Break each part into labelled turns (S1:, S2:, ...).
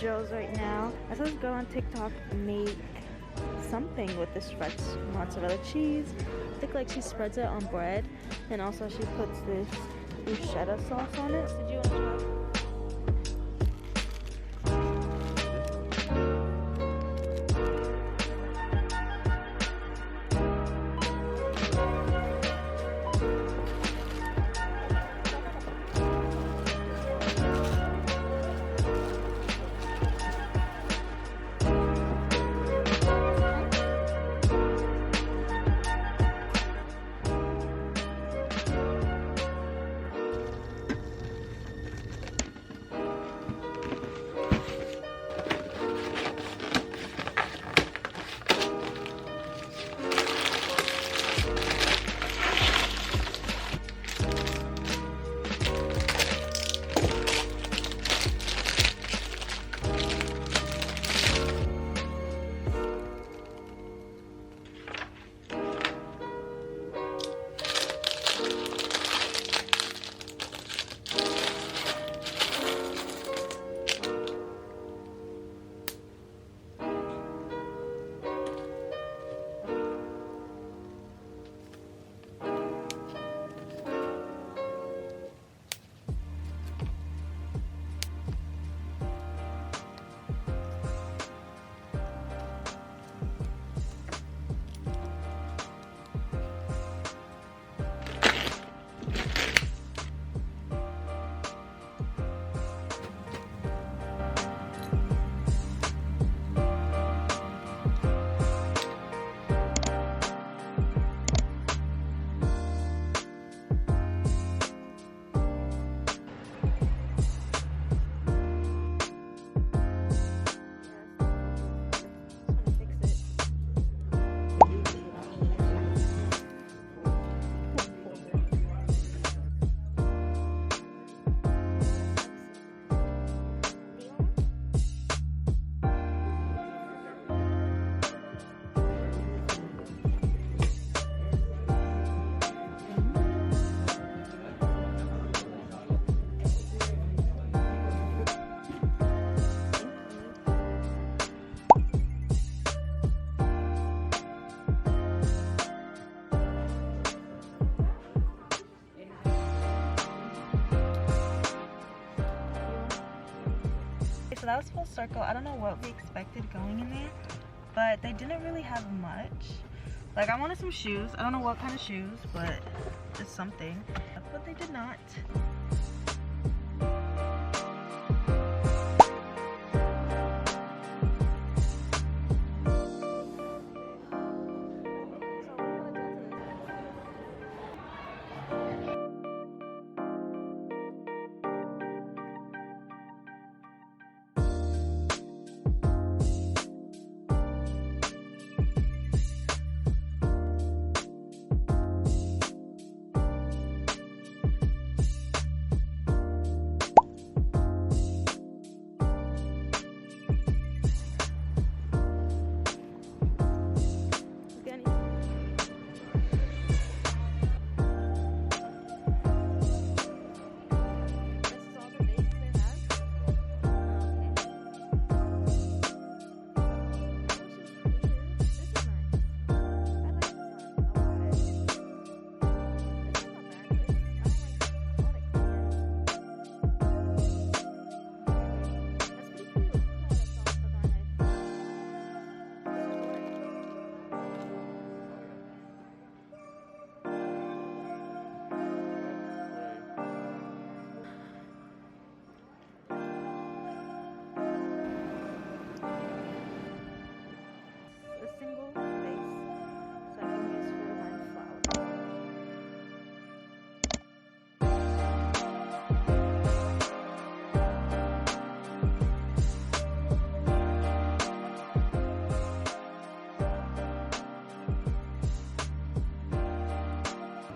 S1: Joe's right now. I saw this girl on TikTok make something with this fresh mozzarella cheese. I think like she spreads it on bread, and also she puts this bruschetta sauce on it. Did you want to try? So that was full circle. I don't know what we expected going in there, but they didn't really have much. Like, I wanted some shoes. I don't know what kind of shoes, but just something. But they did not.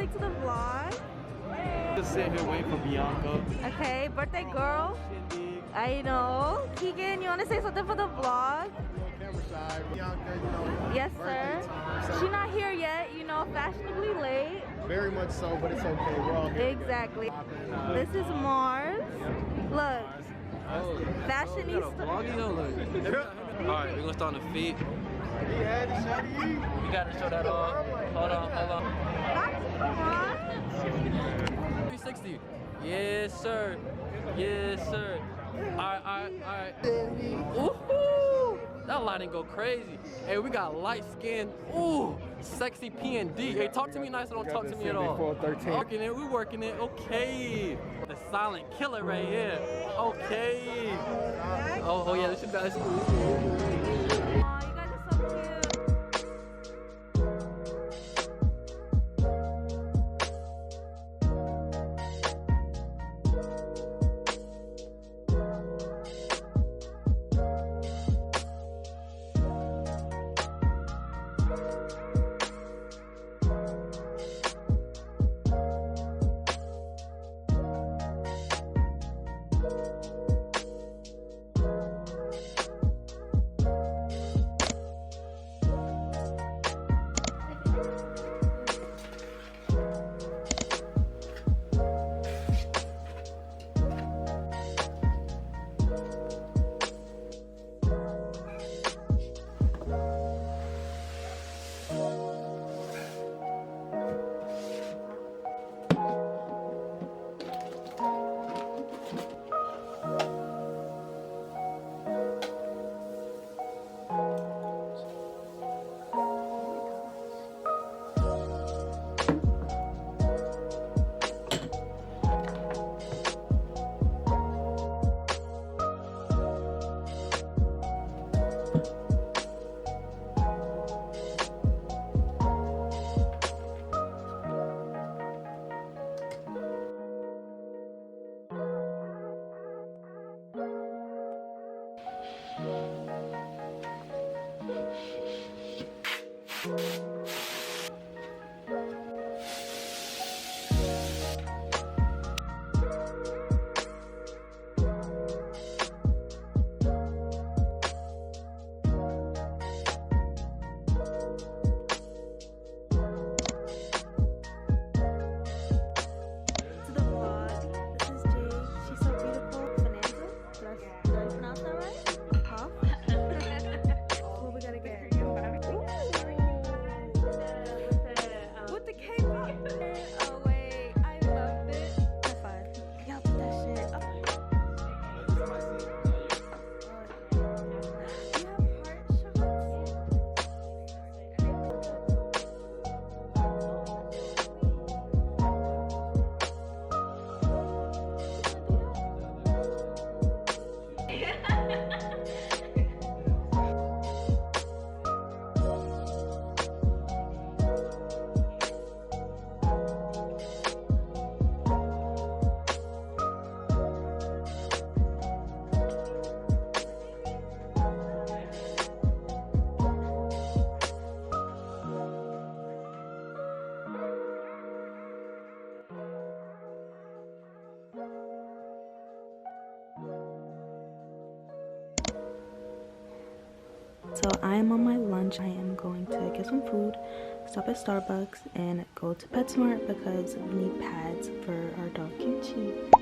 S1: To the vlog.
S2: Just sitting here waiting for Bianca.
S1: Okay, birthday girl. I know. Keegan, you want to say something for the vlog?
S2: Camera shy. Bianca, you know.
S1: Yes, sir. She's not here yet, you know, fashionably late.
S2: Very much so, but it's okay. We're all here.
S1: Exactly. This is Mars. Look. Fashionista.
S3: Alright, we're gonna start on the feet. You gotta show that off. Hold on. 360. Yes, sir. Alright. Ooh, that lighting go crazy. Hey, we got light skin. Ooh, sexy P&D. Hey, talk to me nice or don't talk to me at all. We working it. Okay. The silent killer right here. Okay. Oh yeah, this is best.
S1: So I am on my lunch. I am going to get some food, stop at Starbucks, and go to PetSmart because we need pads for our dog Kimchi.